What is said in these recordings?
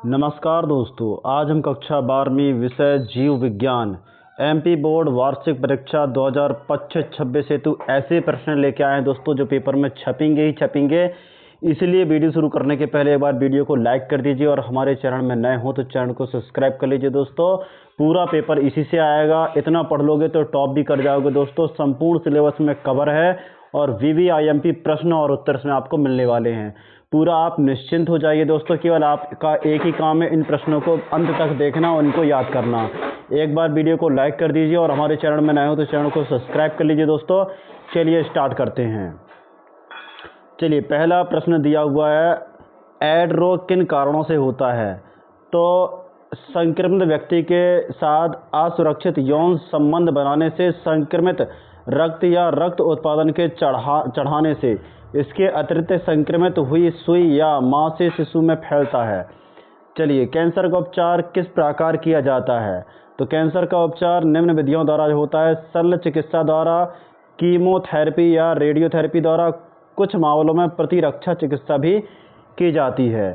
नमस्कार दोस्तों, आज हम कक्षा 12वीं विषय जीव विज्ञान एमपी बोर्ड वार्षिक परीक्षा 2025-26 हेतु ऐसे प्रश्न लेके आए हैं दोस्तों जो पेपर में छपेंगे ही छपेंगे। इसलिए वीडियो शुरू करने के पहले एक बार वीडियो को लाइक कर दीजिए और हमारे चैनल में नए हो तो चैनल को सब्सक्राइब कर लीजिए दोस्तों। पूरा पेपर इसी से आएगा, इतना पढ़ लोगे तो टॉप भी कर जाओगे दोस्तों। संपूर्ण सिलेबस में कवर है और वीवीआईएमपी प्रश्न और उत्तर इसमें आपको मिलने वाले हैं। पूरा आप निश्चिंत हो जाइए दोस्तों, केवल आपका एक ही काम है इन प्रश्नों को अंत तक देखना और इनको याद करना। एक बार वीडियो को लाइक कर दीजिए और हमारे चैनल में नए हो तो चैनल को सब्सक्राइब कर लीजिए दोस्तों। चलिए स्टार्ट करते हैं। चलिए, पहला प्रश्न दिया हुआ है, एड रोग किन कारणों से होता है? तो संक्रमित व्यक्ति के साथ असुरक्षित यौन संबंध बनाने से, संक्रमित रक्त या रक्त उत्पादन के चढ़ाने से, इसके अतिरिक्त संक्रमित हुई सुई या मां से शिशु में फैलता है। चलिए, कैंसर का उपचार किस प्रकार किया जाता है? तो कैंसर का उपचार निम्न विधियों द्वारा होता है: शल्य चिकित्सा द्वारा, कीमोथेरेपी या रेडियोथेरेपी द्वारा, कुछ मामलों में प्रतिरक्षा चिकित्सा भी की जाती है।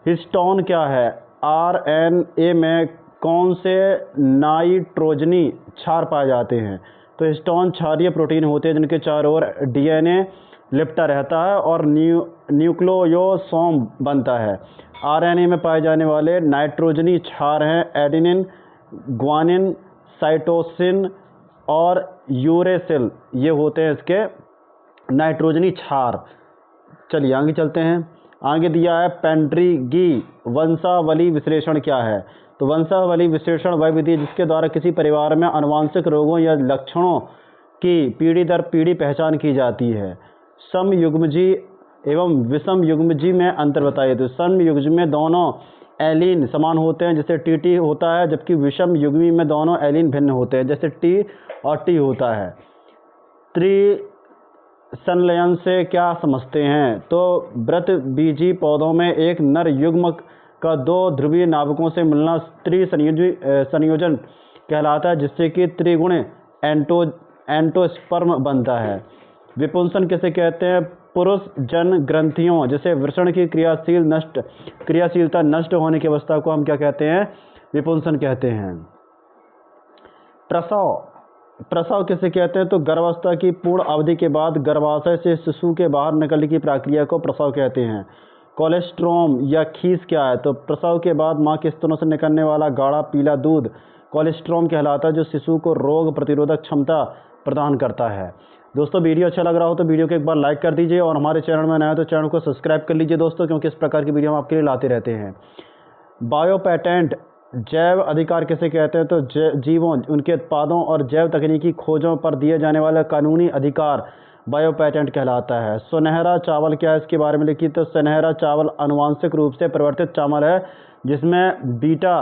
हिस्टोन क्या है? आरएनए में कौन से नाइट्रोजनी क्षार पाए जाते हैं? तो हिस्टोन क्षारीय प्रोटीन होते हैं जिनके चारों ओर डीएनए लिपटा रहता है और न्यूक्लियोसोम बनता है। आरएनए में पाए जाने वाले नाइट्रोजनी क्षार हैं एडेनिन, ग्वानिन, साइटोसिन और यूरेसिल। ये होते हैं इसके नाइट्रोजनी क्षार। चलिए आगे चलते हैं। आगे दिया है पेंड्रीगी वंशावली विश्लेषण क्या है? तो वंशावली विश्लेषण वह विधि है जिसके द्वारा किसी परिवार में आनुवंशिक रोगों या लक्षणों की पीढ़ी दर पीढ़ी पहचान की जाती है। समयुग्मजी एवं विषम युग्मजी में अंतर बताइए। तो समयुग्मजी में दोनों एलीन समान होते हैं जैसे टी होता है, जबकि विषम युग्मी में दोनों एलीन भिन्न होते हैं जैसे टी और टी होता है। संलयन से क्या समझते हैं? तो वृत्तबीजी पौधों में एक नर युग्म का दो ध्रुवीय नाभिकों से मिलना संयोजन कहलाता है, जिससे कि त्रिगुण एंडोस्पर्म बनता है। विपुंसन किसे कहते हैं? पुरुष जन ग्रंथियों जैसे वृषण की क्रियाशीलता नष्ट होने की अवस्था को हम क्या कहते हैं? विपुंसन कहते हैं। प्रसव किसे कहते हैं? तो गर्भावस्था की पूर्ण अवधि के बाद गर्भाशय से शिशु के बाहर निकलने की प्रक्रिया को प्रसव कहते हैं। कोलेस्ट्रोम या खीस क्या है? तो प्रसव के बाद मां के स्तनों से निकलने वाला गाढ़ा पीला दूध कोलेस्ट्रोम कहलाता है, जो शिशु को रोग प्रतिरोधक क्षमता प्रदान करता है। दोस्तों, वीडियो अच्छा लग रहा हो तो वीडियो को एक बार लाइक कर दीजिए और हमारे चैनल में नया हो तो चैनल को सब्सक्राइब कर लीजिए दोस्तों, क्योंकि इस प्रकार की वीडियो हम आपके लिए लाते रहते हैं। बायो पेटेंट जैव अधिकार किसे कहते हैं? तो जीवों, उनके उत्पादों और जैव तकनीकी खोजों पर दिए जाने वाला कानूनी अधिकार बायो पेटेंट कहलाता है। सुनहरा चावल क्या है? इसके बारे में लिखिए। तो सुनहरा चावल आनुवांशिक रूप से परिवर्तित चावल है जिसमें बीटा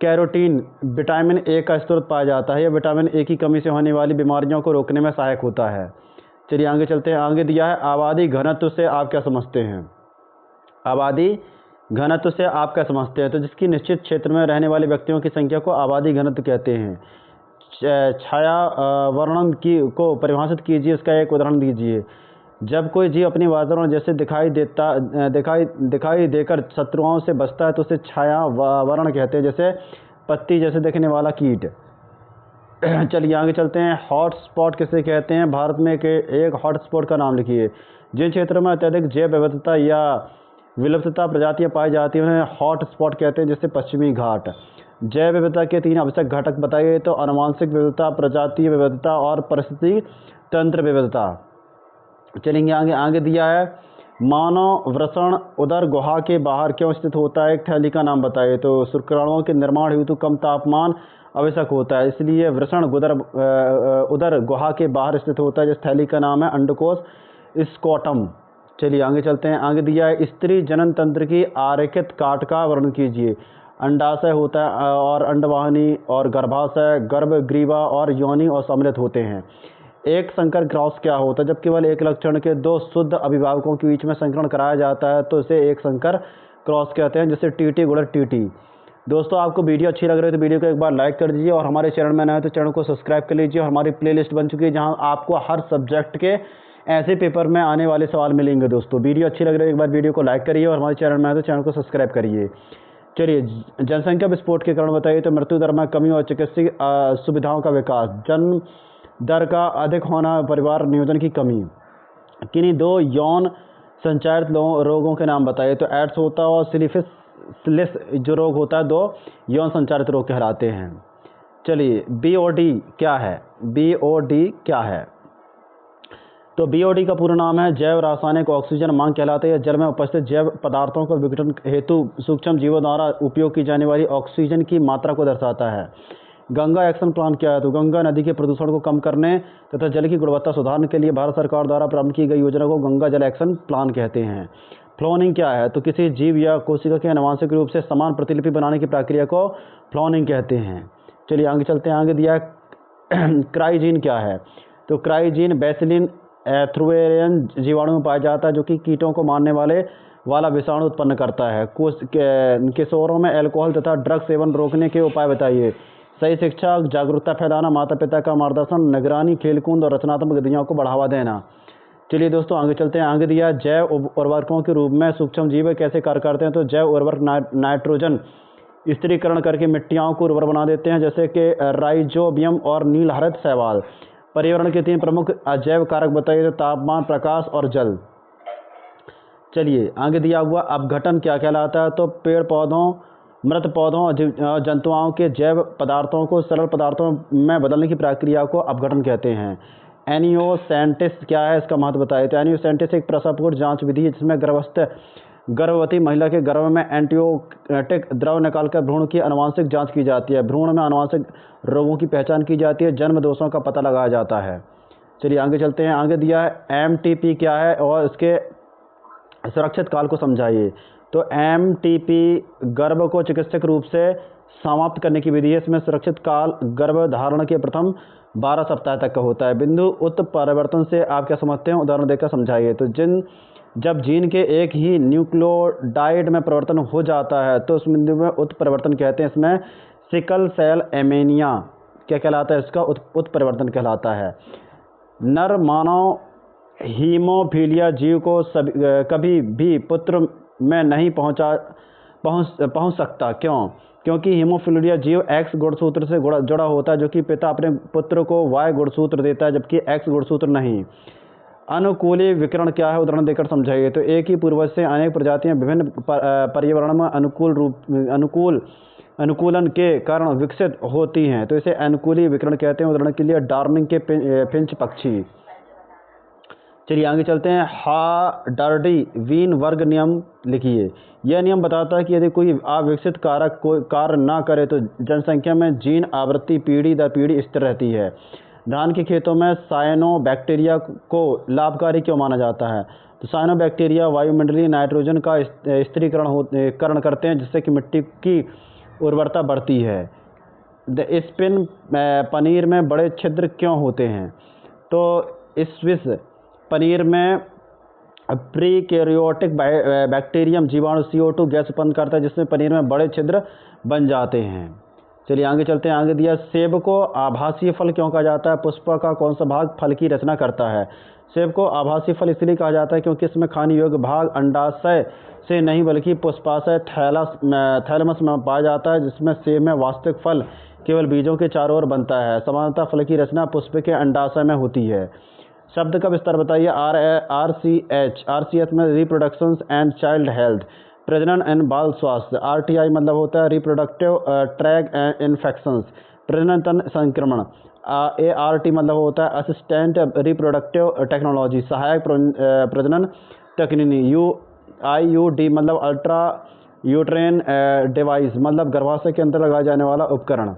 कैरोटीन विटामिन ए का स्रोत पाया जाता है। यह विटामिन ए की कमी से होने वाली बीमारियों को रोकने में सहायक होता है। चलिए आगे चलते हैं। आगे दिया है, आबादी घनत्व से आप क्या समझते हैं? आबादी घनत्व से आप क्या समझते हैं? तो जिसकी निश्चित क्षेत्र में रहने वाले व्यक्तियों की संख्या को आबादी घनत्व कहते हैं। छाया वर्णन को परिभाषित कीजिए, इसका एक उदाहरण दीजिए। जब कोई जीव अपनी वातावरण जैसे दिखाई देकर शत्रुओं से बचता है तो उसे छाया वर्ण कहते हैं, जैसे पत्ती जैसे दिखने वाला कीट। चलिए आगे चलते हैं। हॉटस्पॉट किसे कहते हैं? भारत में एक हॉटस्पॉट का नाम लिखिए। जिन क्षेत्रों में अत्यधिक जैव विविधता या विलुप्तता प्रजातियां पाई जाती हैं उन्हें हॉटस्पॉट कहते हैं, जैसे पश्चिमी घाट। जैव विविधता के 3 आवश्यक घटक बताइए। तो आनुवंशिक विविधता, प्रजातीय विविधता और परिस्थिति तंत्र विविधता। चलेंगे आगे दिया है, मानव वृषण उदर गुहा के बाहर क्यों स्थित होता है? एक थैली का नाम बताइए। तो शुक्राणुओं के निर्माण हेतु कम तापमान आवश्यक होता है, इसलिए वृषण उदर गुहा के बाहर स्थित होता है, जिस थैली का नाम है अंडकोश स्कोटम। चलिए आगे चलते हैं। आगे दिया है, स्त्री जनन तंत्र की आरेखित काट का वर्णन कीजिए। अंडाशय होता है और अंडवाहिनी और गर्भाशय, गर्भग्रीवा और योनि और सम्मिलित होते हैं। एक संकर क्रॉस क्या होता है? जब केवल एक लक्षण के 2 शुद्ध अभिभावकों के बीच में संकरण कराया जाता है तो इसे एक संकर क्रॉस कहते हैं, जैसे टीटी गुणन टीटी। दोस्तों, आपको वीडियो अच्छी लग रही है तो वीडियो को एक बार लाइक कर दीजिए और हमारे चैनल में नए हैं तो चैनल को सब्सक्राइब कर लीजिए। और हमारी प्लेलिस्ट बन चुकी है जहां आपको हर सब्जेक्ट के ऐसे पेपर में आने वाले सवाल मिलेंगे। दोस्तों, वीडियो अच्छी लग रही है एक बार वीडियो को लाइक करिए और हमारे चैनल में आए तो चैनल को सब्सक्राइब करिए। चलिए, जनसंख्या विस्फोट के कारण बताइए। तो मृत्यु दर में कमी और चिकित्सीय सुविधाओं का विकास, जन्म दर का अधिक होना, परिवार नियोजन की कमी। किन्हीं दो यौन संचारित रोगों के नाम बताइए। तो एड्स होता है और सिलिस जो रोग होता है, दो यौन संचारित रोग कहलाते हैं। चलिए, बीओडी क्या है? बीओडी क्या है? तो बीओडी का पूरा नाम है जैव रासायनिक ऑक्सीजन मांग कहलाता है। जल में उपस्थित जैव पदार्थों को विघटन हेतु सूक्ष्म जीवों द्वारा उपयोग की जाने वाली ऑक्सीजन की मात्रा को दर्शाता है। गंगा एक्शन प्लान क्या है? तो गंगा नदी के प्रदूषण को कम करने तथा जल की गुणवत्ता सुधारने के लिए भारत सरकार द्वारा प्रारंभ की गई योजना को गंगा जल एक्शन प्लान कहते हैं। फ्लोनिंग क्या है? तो किसी जीव या कोशिका के आनुवंशिक रूप से समान प्रतिलिपि बनाने की प्रक्रिया को फ्लोनिंग कहते हैं। चलिए आगे चलते हैं। आगे दिया क्राइजीन क्या है? तो क्राइजीन बैसिलिन एथ्रुएरियन जीवाणु में पाया जाता है, जो कि कीटों को मारने वाला विषाणु उत्पन्न करता है। किशोरों में अल्कोहल तथा ड्रग सेवन रोकने के उपाय बताइए। सही शिक्षा, जागरूकता फैलाना, माता पिता का मार्गदर्शन, निगरानी, खेलकूद और रचनात्मक गतिविधियों को बढ़ावा देना। चलिए दोस्तों आगे चलते हैं। आगे दिया जैव उर्वरकों के रूप में सूक्ष्म जीव कैसे कार्य करते हैं? तो जैव उर्वरक नाइट्रोजन स्थिरीकरण करके मिट्टियों को उर्वर बना देते हैं, जैसे कि राइजोबियम और नील हरित शैवाल। पर्यावरण के 3 प्रमुख अजैव कारक बताइए। तो तापमान, प्रकाश और जल। चलिए आगे दिया हुआ अपघटन क्या कहलाता है? तो पेड़ पौधों, मृत पौधों और जंतुओं के जैव पदार्थों को सरल पदार्थों में बदलने की प्रक्रिया को अपघटन कहते हैं। एनियोसेंटिस क्या है? इसका महत्व बताइए। तो एनियोसेंटिस एक प्रसवपूर्व जांच विधि है, जिसमें गर्भवती महिला के गर्भ में एंटीबायोटिक द्रव निकालकर भ्रूण की आनुवंशिक जांच की जाती है। भ्रूण में आनुवंशिक रोगों की पहचान की जाती है, जन्म दोषों का पता लगाया जाता है। चलिए आगे चलते हैं। आगे दिया है एमटीपी क्या है और इसके सुरक्षित काल को समझाइए। तो एमटीपी गर्भ को चिकित्सक रूप से समाप्त करने की विधि है। इसमें सुरक्षित काल गर्भ धारण के प्रथम 12 सप्ताह तक का होता है। बिंदु उत्परिवर्तन से आप क्या समझते हैं? उदाहरण देकर समझाइए। तो जब जीन के एक ही न्यूक्लियोटाइड में परिवर्तन हो जाता है तो उस बिंदु में उत्परिवर्तन कहते हैं। इसमें सिकल सेल एनीमिया क्या कहलाता है? इसका उत्परिवर्तन कहलाता है। नर मानव हीमोफीलिया जीव को कभी भी पुत्र में नहीं पहुंच सकता। क्यों? क्योंकि हीमोफीलिया जीव एक्स गुणसूत्र से जुड़ा होता है, जो कि पिता अपने पुत्र को वाई गुणसूत्र देता है, जबकि एक्स गुणसूत्र नहीं। अनुकूली विकिरण क्या है? उदाहरण देकर समझाइए। तो एक ही पूर्वज से अनेक प्रजातियां विभिन्न पर्यावरण में अनुकूलन के कारण विकसित होती हैं, तो इसे अनुकूली विकिरण कहते हैं। उदाहरण के लिए डार्विन के फिंच पक्षी। चलिए आगे चलते हैं। हार्डी-वीन वर्ग नियम लिखिए। यह नियम बताता है कि यदि कोई अविकसित कारक कोई कार्य ना करे तो जनसंख्या में जीन आवृत्ति पीढ़ी दर पीढ़ी स्थिर रहती है। धान के खेतों में साइनोबैक्टीरिया को लाभकारी क्यों माना जाता है? तो साइनोबैक्टीरिया वायुमंडलीय नाइट्रोजन का स्थिरीकरण करते हैं, जिससे कि मिट्टी की उर्वरता बढ़ती है। स्पिन पनीर में बड़े छिद्र क्यों होते हैं? तो स्विस पनीर में प्रीकैरियोटिक बैक्टीरियम जीवाणु CO2 गैस उत्पन्न करता है, जिसमें पनीर में बड़े छिद्र बन जाते हैं। चलिए आगे चलते हैं। आगे दिया सेब को आभासीय फल क्यों कहा जाता है? पुष्प का कौन सा भाग फल की रचना करता है? सेब को आभासीय फल इसलिए कहा जाता है क्योंकि इसमें खाने योग्य भाग अंडाशय से नहीं बल्कि पुष्पाशय थैलमस में पाया जाता है, जिसमें सेब में वास्तविक फल केवल बीजों के चारों ओर बनता है। सामान्यतः फल की रचना पुष्प के अंडाशय में होती है। शब्द का विस्तार बताइए। RCH में रिप्रोडक्शन एंड चाइल्ड हेल्थ, प्रजनन एंड बाल स्वास्थ्य। RTI मतलब होता है रिप्रोडक्टिव ट्रैक एंड इन्फेक्शंस, प्रजनन तंत्र संक्रमण। ART मतलब होता है असिस्टेंट रिप्रोडक्टिव टेक्नोलॉजी, सहायक प्रजनन तकनीकी। IUD मतलब अल्ट्रा यूट्रेन डिवाइस, मतलब गर्भाशय के अंदर लगाया जाने वाला उपकरण।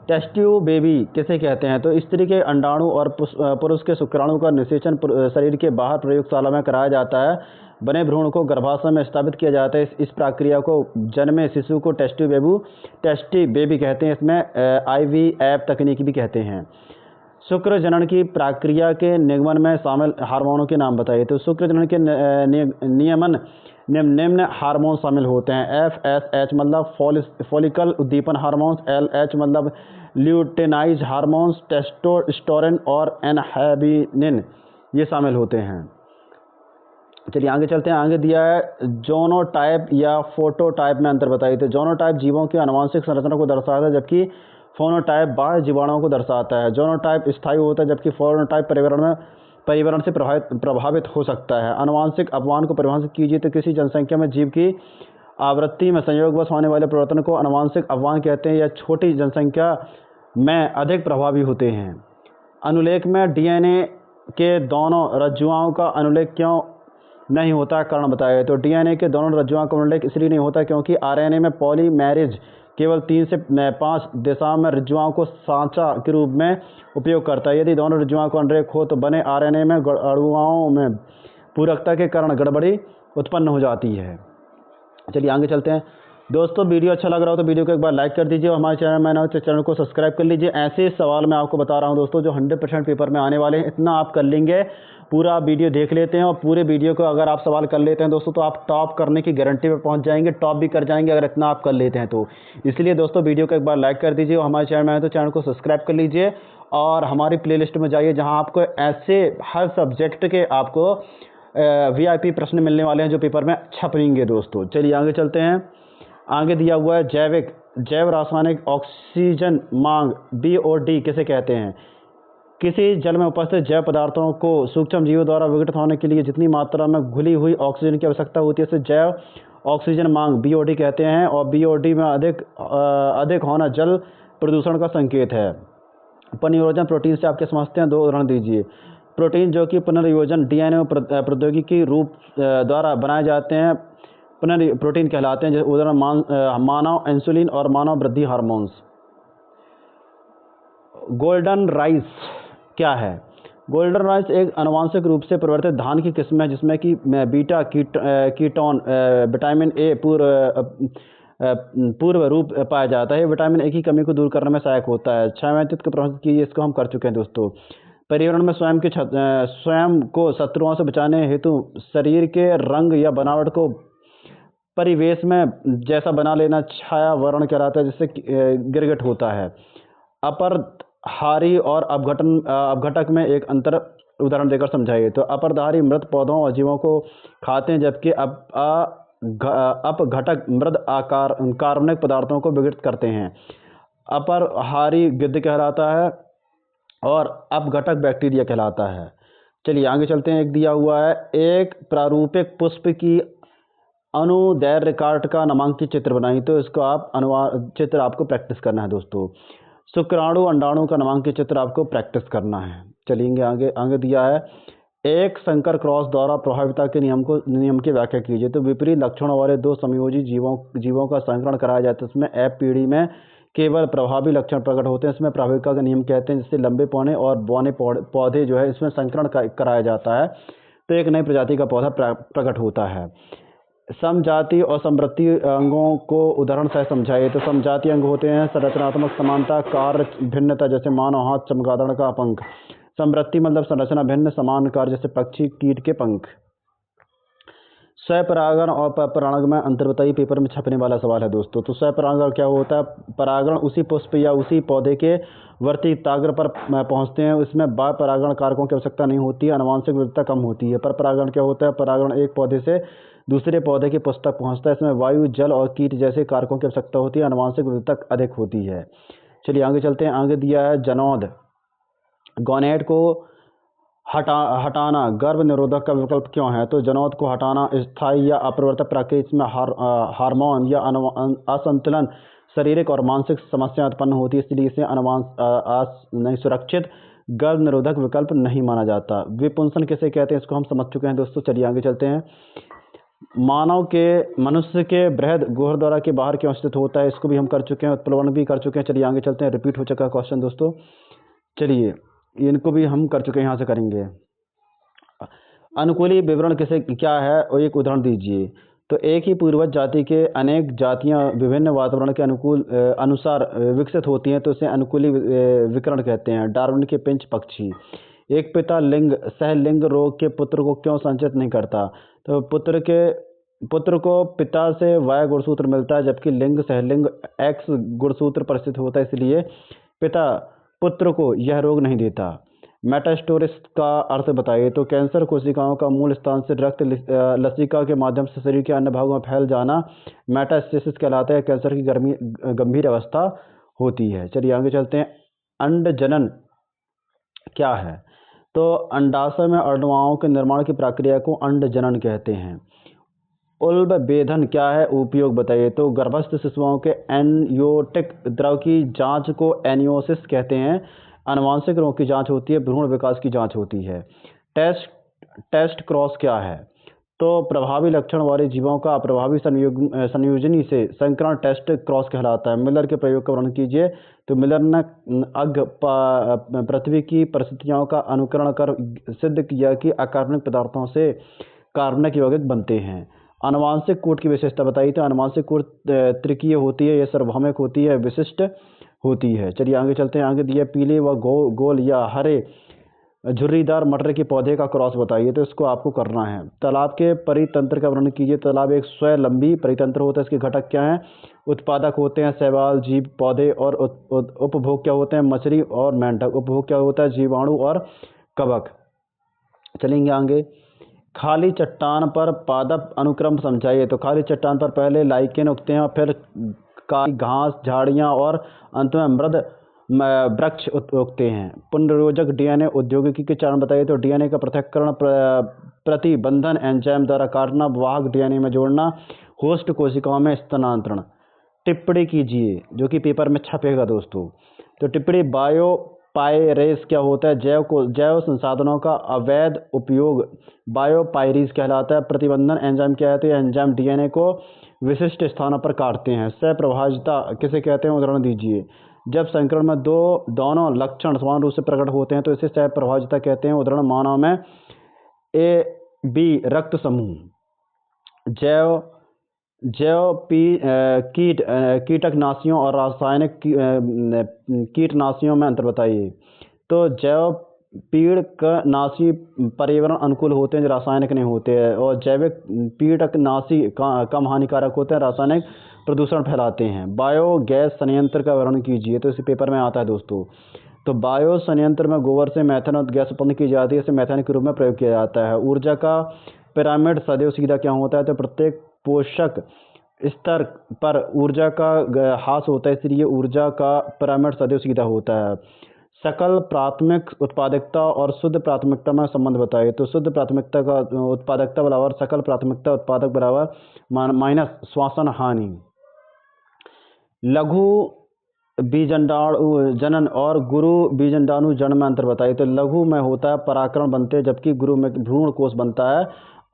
टेस्ट ट्यूब बेबी किसे कहते हैं? तो स्त्री के अंडाणु और पुरुष के शुक्राणु का निषेचन शरीर के बाहर प्रयोगशाला में कराया जाता है। बने भ्रूण को गर्भाशय में स्थापित किया जाता है। इस प्रक्रिया को जन्मे शिशु को टेस्ट ट्यूब बेबी कहते हैं। इसमें IVF तकनीक भी कहते हैं। शुक्र जनन की प्रक्रिया के निगमन में शामिल हार्मोनों के नाम बताइए। तो शुक्र जनन के नियमन निम्न हार्मोन शामिल होते हैं। FSH मतलब फॉलिकल उद्दीपन हार्मोन्स, LH मतलब ल्यूटेनाइज हार्मोन्स, टेस्टोस्टेरोन और एनहाबिनिन ये शामिल होते हैं। चलिए आगे चलते हैं। आगे दिया है जोनोटाइप या फोटोटाइप में अंतर बताइए। तो जोनोटाइप जीवों की आनुवंशिक संरचना को दर्शाता है, जबकि फोनोटाइप बाह्य जीवाणुओं को दर्शाता है। जोनोटाइप स्थायी होता है, जबकि फोनोटाइप परिवरण से प्रभावित हो सकता है। आनुवंशिक अपवान को परिभाषित कीजिए। तो किसी जनसंख्या में जीव की आवृत्ति में संयोगवश होने वाले परिवर्तन को आनुवंशिक अपवान कहते हैं। यह छोटी जनसंख्या में अधिक प्रभावी होते हैं। अनुलेख में डीएनए के दोनों रज्जुआओं का अनुलेख क्यों नहीं होता, कारण बताया। तो डीएनए के दोनों रज्जुआओं का अनुलेख इसलिए नहीं होता क्योंकि आरएनए में पॉलीमेरेज केवल 3 से 5 दिशाओं में रज्जुआओं को सांचा के रूप में उपयोग करता है। यदि दोनों रज्जुआओं का अनुलेख हो तो बने आरएनए में अणुओं में पूरकता के कारण गड़बड़ी उत्पन्न हो जाती है। चलिए आगे चलते हैं। दोस्तों वीडियो अच्छा लग रहा हो तो वीडियो को एक बार लाइक कर दीजिए और हमारे चैनल में नए हो तो चैनल को सब्सक्राइब कर लीजिए। ऐसे सवाल मैं आपको बता रहा हूं दोस्तों जो 100% पेपर में आने वाले हैं। इतना आप कर लेंगे, पूरा वीडियो देख लेते हैं और पूरे वीडियो को अगर आप सवाल कर लेते हैं दोस्तों तो आप टॉप करने की गारंटी पे पहुंच जाएंगे, टॉप भी कर जाएंगे अगर इतना आप कर लेते हैं तो। इसलिए दोस्तों वीडियो को एक बार लाइक कर दीजिए और हमारे चैनल में आए तो चैनल को सब्सक्राइब कर लीजिए और हमारी प्लेलिस्ट में जाइए जहाँ आपको ऐसे हर सब्जेक्ट के आपको VIP प्रश्न मिलने वाले हैं जो पेपर में छपेंगे दोस्तों। चलिए आगे चलते हैं। आगे दिया हुआ है जैव रासायनिक ऑक्सीजन मांग BOD किसे कहते हैं। किसी जल में उपस्थित जैव पदार्थों को सूक्ष्म जीवों द्वारा विघटित होने के लिए जितनी मात्रा में घुली हुई ऑक्सीजन की आवश्यकता होती है उसे जैव ऑक्सीजन मांग BOD कहते हैं। और BOD में अधिक होना जल प्रदूषण का संकेत है। पुनर्योजन प्रोटीन से आप क्या समझते हैं, 2 उदाहरण दीजिए। प्रोटीन जो कि पुनर्योजन DNA प्रौद्योगिकी रूप द्वारा बनाए जाते हैं प्रोटीन कहलाते हैं। जैसे उदाहरण मानव इंसुलिन और मानव वृद्धि हार्मोन्स। गोल्डन राइस क्या है। गोल्डन राइस एक आनुवंशिक रूप से परिवर्तित धान की किस्म है जिसमें कि बीटा कीटोन विटामिन A पूर्व रूप पाया जाता है। विटामिन A की कमी को दूर करने में सहायक होता है। क्षयवंतित को प्रभावित कीजिए, इसको हम कर चुके हैं दोस्तों। पर्यावरण में स्वयं को शत्रुओं से बचाने हेतु शरीर के रंग या बनावट को परिवेश में जैसा बना लेना छाया वर्ण कहलाता है, जिससे गिरगिट होता है। अपरधारी और अपघटक में एक अंतर उदाहरण देकर समझाइए। तो अपरधारी मृत पौधों और जीवों को खाते हैं, जबकि अपघटक मृद कार्बनिक पदार्थों को विघटित करते हैं। अपरहारी गिद्ध कहलाता है और अपघटक बैक्टीरिया कहलाता है। चलिए आगे चलते हैं। एक दिया हुआ है एक प्रारूपिक पुष्प की अनुदैर्घ्य काट का नामांकित चित्र बनाइए। तो इसको आप चित्र आपको प्रैक्टिस करना है दोस्तों। शुक्राणु अंडाणु का नामांकित चित्र आपको प्रैक्टिस करना है। चलिए आगे दिया है एक संकर क्रॉस द्वारा प्रभाविता के नियम की व्याख्या कीजिए। तो विपरीत लक्षणों वाले 2 समयोजी जीवों का संकरण कराया जाता है। इसमें F पीढ़ी में केवल प्रभावी लक्षण प्रकट होते हैं। इसमें प्रभाविका का नियम कहते हैं, जिससे लंबे पौने और बौने पौधे जो है इसमें संकरण कराया जाता है तो एक नई प्रजाति का पौधा प्रकट होता है। समजाति और समवृत्ति अंगों को उदाहरण से समझाइए। तो समजाति अंग होते हैं संरचनात्मक समानता, कार्य भिन्नता, जैसे मानव हाथ, चमगादड़ का पंख। समवृत्ति मतलब संरचना भिन्न, समान कार्य, जैसे पक्षी कीट के पंख। स्वपरागण और परागण में अंतर बताइए, पेपर में छपने वाला सवाल है दोस्तों। तो स्वपरागण क्या होता है। परागण उसी पुष्प या उसी पौधे के वर्तिकाग्र पर पहुंचते हैं। इसमें बाह्य परागण कारकों की आवश्यकता नहीं होती है, आनुवंशिक विविधता कम होती है। पर परागण क्या होता है। परागण एक पौधे से दूसरे पौधे के पुष्प तक पहुंचता है। इसमें वायु, जल और कीट जैसे कारकों की आवश्यकता होती है, आनुवंशिक विविधता अधिक होती है। चलिए आगे चलते हैं। आगे दिया है जनोद गोनेड को हटाना गर्भ निरोधक का विकल्प क्यों है। तो जनोद को हटाना स्थायी या अपरिवर्तित प्रकृति में हार्मोन या असंतुलन, शारीरिक और मानसिक समस्या उत्पन्न होती है, इसलिए इसे सुरक्षित गर्भ निरोधक विकल्प नहीं माना जाता। विपुंसन किसे कहते हैं, इसको हम समझ चुके हैं दोस्तों। चलिए आगे चलते हैं। मनुष्य के बृहद गुहद्वारा के बाहर क्यों स्थित होता है, इसको भी हम कर चुके हैं, उत्प्लवन भी कर चुके हैं। चलिए आगे चलते हैं। रिपीट हो चुका है क्वेश्चन दोस्तों। चलिए इनको भी हम कर चुके हैं, यहाँ से करेंगे। अनुकूली विवरण क्या है और एक उदाहरण दीजिए। तो एक ही पूर्वज जाति के अनेक जातियां विभिन्न वातावरण के अनुसार विकसित होती हैं, तो इसे अनुकूली विकरण कहते हैं। डार्विन के पिंच पक्षी। एक पिता सहलिंग रोग के पुत्र को क्यों संचित नहीं करता। तो पुत्र को पिता से Y गुणसूत्र मिलता है, जबकि लिंग सहलिंग X गुणसूत्र पर स्थित होता है, इसलिए पिता पुत्र को यह रोग नहीं देता। मेटास्टोसिस का अर्थ बताइए। तो कैंसर कोशिकाओं का मूल स्थान से रक्त लसिका के माध्यम से शरीर के अन्य भागों में फैल जाना मेटास्टेसिस कहलाता है। कैंसर की गंभीर अवस्था होती है। चलिए आगे चलते हैं। अंड जनन क्या है? तो अंडाशय में अणुओं के निर्माण की प्रक्रिया को अंड जनन कहते हैं। उल्ब वेधन क्या है? उपयोग बताइए। तो गर्भस्थ शिशुओं के एनियोटिक द्रव की जांच को एनियोसिस कहते हैं। आनुवंशिक रोग की जांच होती है। भ्रूण विकास की जांच होती है। टेस्ट क्रॉस क्या है? तो प्रभावी लक्षण वाले जीवों का अप्रभावी संयोजनी से संकरण टेस्ट क्रॉस कहलाता है। मिलर के प्रयोग का वर्णन कीजिए। तो मिलर ने पृथ्वी की परिस्थितियों का अनुकरण कर सिद्ध किया कि अकार्बनिक पदार्थों से कार्बनिक यौगिक बनते हैं। आनुवंशिक कूट की विशेषता बताइए। तो आनुवंशिक कूट त्रिकीय होती है, यह सार्वभौमिक होती है, विशिष्ट होती है। चलिए आगे चलते हैं। आगे दिया पीले व गोल या हरे झुर्रीदार मटर के पौधे का क्रॉस बताइए। तो इसको आपको करना है। तालाब के परितंत्र का वर्णन कीजिए। तालाब एक स्वलंबी परितंत्र होता है। इसके घटक क्या हैं? उत्पादक होते हैं शैवाल, जीव, पौधे, और उपभोग क्या होते हैं? मछली और मेंढक। उपभोग क्या होता है? जीवाणु और कवक। चलेंगे आगे। खाली चट्टान पर पादप अनुक्रम समझाइए। तो खाली चट्टान पर पहले लाइकेन उगते हैं, फिर घास, झाड़ियाँ और अंत में मृद वृक्ष उगते हैं। पुनर्योजक डीएनए औद्योगिकी के चरण बताइए। तो डीएनए का पृथक्करण, प्रतिबंधन एंजाइम द्वारा काटना, वाहक डीएनए में जोड़ना, होस्ट कोशिकाओं में स्थानांतरण। टिप्पणी कीजिए जो कि पेपर में छपेगा दोस्तों। तो टिप्पणी बायोपायरेस क्या होता है? जैव संसाधनों का अवैध उपयोग बायोपायरेस कहलाता है। प्रतिबंधन एंजाइम क्या है? तो यह एंजाइम डीएनए को विशिष्ट स्थानों पर काटते हैं। सहप्रभाजिता किसे कहते हैं? उदाहरण दीजिए। जब संकरण में दोनों लक्षण समान रूप से प्रकट होते हैं तो इसे सहप्रभाजिता कहते हैं। उदाहरण मानव में ए बी रक्त समूह। कीटनाशियों और रासायनिक कीटनाशियों में अंतर बताइए। तो जैव पीड़कनाशी पर्यावरण अनुकूल होते हैं जो रासायनिक नहीं होते हैं, और जैविक पीड़कनाशी कम हानिकारक होते हैं, रासायनिक प्रदूषण फैलाते हैं। बायोगैस संयंत्र का वर्णन कीजिए। तो इस पेपर में आता है दोस्तों। तो बायो संयंत्र में गोबर से मेथेन और गैस उत्पन्न की जाती है। इसे मेथेन के रूप में प्रयोग किया जाता है। ऊर्जा का पिरामिड सदैव सीधा क्या होता है? तो प्रत्येक पोषक स्तर पर ऊर्जा का ह्रास होता है, इसलिए ऊर्जा का पिरामिड सदैव सीधा होता है। सकल प्राथमिक उत्पादकता और शुद्ध प्राथमिकता में संबंध बताइए। तो शुद्ध प्राथमिकता का उत्पादकता बराबर सकल प्राथमिकता उत्पादक बराबर माइनस श्वसन हानि। लघु बीजांडु जनन और गुरु बीजांडाणु जनन में अंतर बताइए। तो लघु में होता है परागकण बनते हैं, जबकि गुरु में भ्रूण कोश बनता है,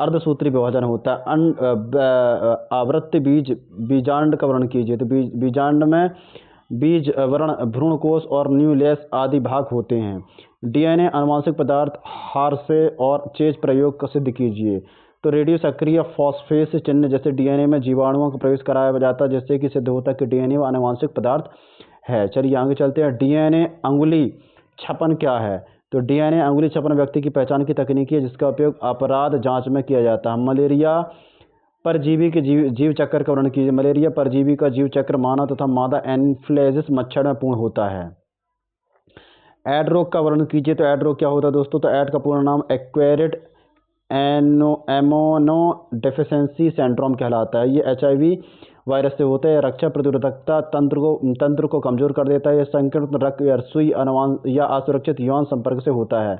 अर्धसूत्री विभाजन होता है। आवृत्ति बीजांड का वर्णन कीजिए। तो बीजांड में बीज वर्ण, भ्रूण कोश और न्यूक्लियस आदि भाग होते हैं। डीएनए आनुवंशिक पदार्थ हार्से और चेज प्रयोग का सिद्ध कीजिए। तो रेडियो सक्रिय फॉस्फेस चिन्ह जैसे डीएनए में जीवाणुओं का प्रवेश कराया जाता है, जिससे कि सिद्ध होता है कि डीएनए आनुवंशिक पदार्थ है। चलिए आगे चलते हैं। डीएनए अंगुली छपन क्या है? तो डीएनए अंगुली छपन व्यक्ति की पहचान की तकनीक है जिसका उपयोग अपराध जांच में किया जाता है। मलेरिया परजीवी के जीव चक्र का वर्णन कीजिए। मलेरिया परजीवी का जीव चक्र मानव तथा मादा एन्फ्लुएंजा मच्छर में पूर्ण होता है। एड रोग का वर्णन कीजिए। तो एड रोग क्या होता है दोस्तों? तो एड का पूर्ण नाम एक्वायर्ड इम्यूनो डेफिशिएंसी सिंड्रोम कहलाता है। ये एचआईवी वायरस से होता है। रक्षा प्रतिरोधकता तंत्र को कमजोर कर देता है। यह संक्रमित रक्त या सुई या असुरक्षित यौन संपर्क से होता है।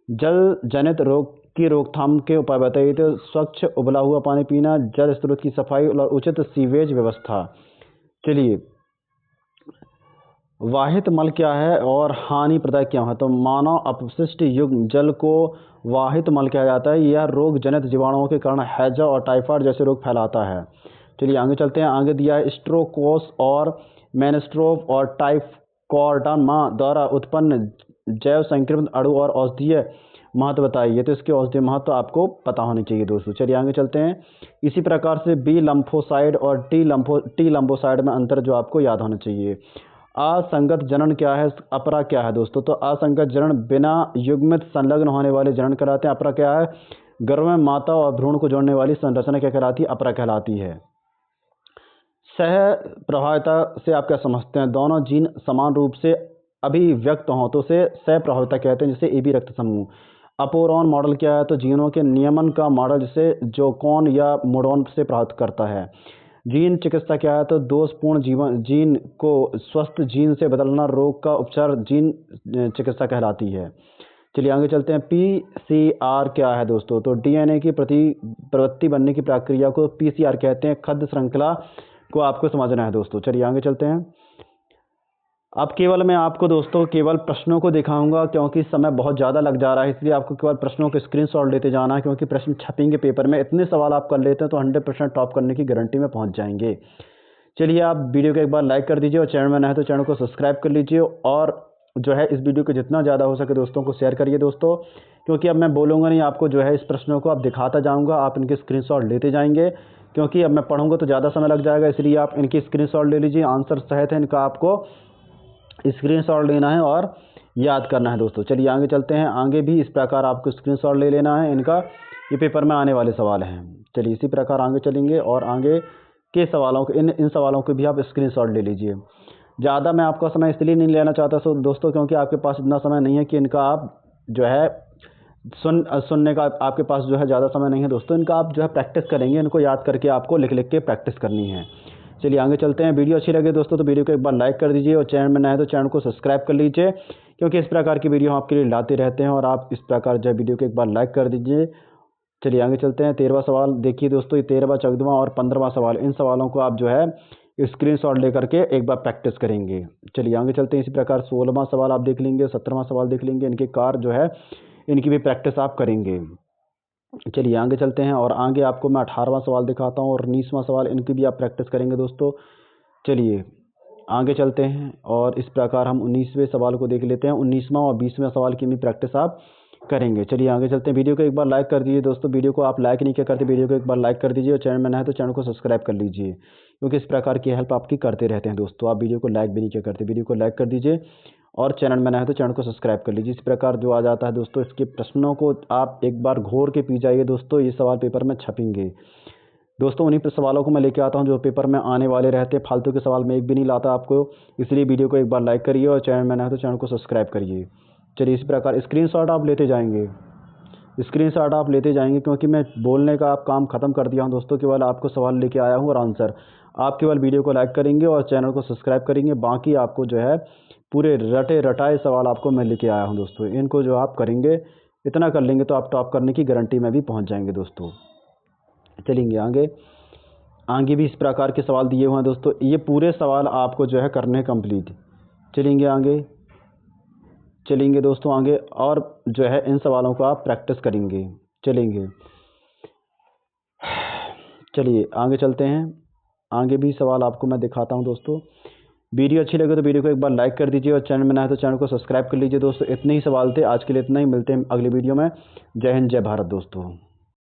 जल जनित रोग की रोकथाम के उपाय बताइए। तो स्वच्छ उबला हुआ पानी पीना, जल स्रोत की सफाई और उचित सीवेज व्यवस्था। चलिए, वाहित मल क्या है और हानि प्रदायक क्या है? तो मानव अपशिष्ट युग्म जल को वाहित मल कहा जाता है। यह रोग जनित जीवाणुओं के कारण हैजा और टाइफाइड जैसे रोग फैलाता है। चलिए आगे चलते हैं। आगे दिया है स्ट्रोकोस और मेनिस्ट्रोफ और टाइफकॉर्डामा द्वारा उत्पन्न जैव संक्रमित अणु और औषधीय महत्व बताइए। तो इसके औषधीय महत्व आपको पता होने चाहिए दोस्तों। चलिए आगे चलते हैं। इसी प्रकार से बी लम्फोसाइड और टी लम्फोसाइड में अंतर जो आपको याद होना चाहिए। असंगत जनन क्या है? अपरा क्या है दोस्तों? तो असंगत जनन बिना युग्मित संलग्न होने वाले जनन कहलाते हैं। अपरा क्या है? गर्भ में माता और भ्रूण को जोड़ने वाली संरचना क्या कहलाती है? अपरा कहलाती है। सह प्रभाविता से आप क्या समझते हैं? दोनों जीन समान रूप से अभिव्यक्त हों तो उसे सह-प्रभाविता कहते हैं, जिसे AB रक्त समूह। अपोरॉन मॉडल क्या है? तो जीनों के नियमन का मॉडल, जिसे जोकोन या मोडॉन से प्रभावित करता है। जीन चिकित्सा क्या है? तो दोषपूर्ण जीन को स्वस्थ जीन से बदलना रोग का उपचार जीन चिकित्सा कहलाती है। चलिए आगे चलते हैं। PCR क्या है दोस्तों? तो DNA की प्रवृत्ति बनने की प्रक्रिया को PCR कहते हैं। खाद्य श्रृंखला को आपको समझना है दोस्तों। चलिए आगे चलते हैं। अब केवल मैं आपको दोस्तों केवल प्रश्नों को दिखाऊंगा, क्योंकि समय बहुत ज़्यादा लग जा रहा है, इसलिए आपको केवल प्रश्नों के स्क्रीनशॉट लेते जाना है, क्योंकि प्रश्न छपेंगे पेपर में। इतने सवाल आप कर लेते हैं तो 100% टॉप करने की गारंटी में पहुंच जाएंगे। चलिए आप वीडियो को एक बार लाइक कर दीजिए और चैनल में नए हैं तो चैनल को सब्सक्राइब कर लीजिए, और जो है इस वीडियो को जितना ज़्यादा हो सके दोस्तों को शेयर करिए दोस्तों, क्योंकि अब मैं बोलूँगा नहीं आपको, जो है इस प्रश्नों को आप दिखाता जाऊँगा, आप इनके स्क्रीनशॉट लेते जाएंगे, क्योंकि अब मैं पढ़ूँगा तो ज़्यादा समय लग जाएगा, इसलिए आप इनकी स्क्रीनशॉट ले लीजिए। आंसर सहित है इनका आपको स्क्रीनशॉट लेना है और याद करना है दोस्तों। चलिए आगे चलते हैं। आगे भी इस प्रकार आपको स्क्रीनशॉट ले लेना है इनका, ये पेपर में आने वाले सवाल हैं। चलिए इसी प्रकार आगे चलेंगे और आगे के सवालों को इन सवालों के भी आप स्क्रीनशॉट ले लीजिए। ज़्यादा मैं आपका समय इसलिए नहीं लेना चाहता दोस्तों, क्योंकि आपके पास इतना समय नहीं है कि इनका आप जो है सुनने का आपके पास जो है ज़्यादा समय नहीं है दोस्तों। इनका आप जो है प्रैक्टिस करेंगे, इनको याद करके आपको लिख लिख के प्रैक्टिस करनी है। चलिए आगे चलते हैं। वीडियो अच्छी लगे दोस्तों तो वीडियो को एक बार लाइक कर दीजिए, और चैनल में नए हैं तो चैनल को सब्सक्राइब कर लीजिए, क्योंकि इस प्रकार की वीडियो हम आपके लिए लाते रहते हैं, और आप इस प्रकार जो है वीडियो को एक बार लाइक कर दीजिए। चलिए आगे चलते हैं। 13वां सवाल देखिए दोस्तों, ये 13वां, 14वां और 15वां सवाल, इन सवालों को आप जो है स्क्रीनशॉट लेकर के एक बार प्रैक्टिस करेंगे। चलिए आगे चलते हैं। इसी प्रकार 16वां सवाल आप देख लेंगे, 17वां सवाल देख लेंगे, इनके कार जो है इनकी भी प्रैक्टिस आप करेंगे। चलिए आगे चलते हैं और आगे आपको मैं 18वां सवाल दिखाता हूँ और 19वां सवाल, इनकी भी आप प्रैक्टिस करेंगे दोस्तों। चलिए आगे चलते हैं और इस प्रकार हम 19वें सवाल को देख लेते हैं। 19वां और 20वें सवाल की भी प्रैक्टिस आप करेंगे। चलिए आगे चलते हैं। वीडियो को एक बार लाइक कर दीजिए दोस्तों, वीडियो को आप लाइक नहीं क्या करते, वीडियो को एक बार लाइक कर दीजिए, और चैनल में नया है तो चैनल को सब्सक्राइब कर लीजिए, क्योंकि इस प्रकार की हेल्प आपकी करते रहते हैं दोस्तों। आप वीडियो को लाइक भी नहीं क्या करते, वीडियो को लाइक कर दीजिए और चैनल में नया है तो चैनल को सब्सक्राइब कर लीजिए। इस प्रकार जो आ जाता है दोस्तों, इसके प्रश्नों को आप एक बार घोर के पी जाइए दोस्तों, ये सवाल पेपर में छपेंगे दोस्तों। उन्हीं सवालों को मैं लेके आता हूं जो पेपर में आने वाले रहते हैं। फालतू के सवाल मैं एक भी नहीं लाता आपको, इसलिए वीडियो को एक बार लाइक करिए और चैनल में नया है तो चैनल को सब्सक्राइब करिए। चलिए इस प्रकार स्क्रीनशॉट आप लेते जाएंगे, स्क्रीनशॉट आप लेते जाएंगे, क्योंकि मैं बोलने का आप काम ख़त्म कर दिया हूं दोस्तों, केवल आपको सवाल लेके आया हूं और आंसर। आप केवल वीडियो को लाइक करेंगे और चैनल को सब्सक्राइब करेंगे, बाकी आपको जो है पूरे रटे रटाए सवाल आपको मैं लेके आया हूं दोस्तों। इनको जो आप करेंगे, इतना कर लेंगे तो आप टॉप करने की गारंटी में भी पहुंच जाएंगे दोस्तों। चलेंगे आगे। आगे भी इस प्रकार के सवाल दिए हुए हैं दोस्तों, ये पूरे सवाल आपको जो है करने हैं कंप्लीट। चलेंगे आगे, चलेंगे दोस्तों आगे, और जो है इन सवालों को आप प्रैक्टिस करेंगे। चलेंगे, चलिए आगे चलते हैं। आगे भी सवाल आपको मैं दिखाता हूं दोस्तों। वीडियो अच्छी लगे तो वीडियो को एक बार लाइक कर दीजिए, और चैनल में नया है तो चैनल को सब्सक्राइब कर लीजिए दोस्तों। इतने ही सवाल थे आज के लिए, इतना ही। मिलते हैं अगली वीडियो में। जय हिंद, जय भारत दोस्तों।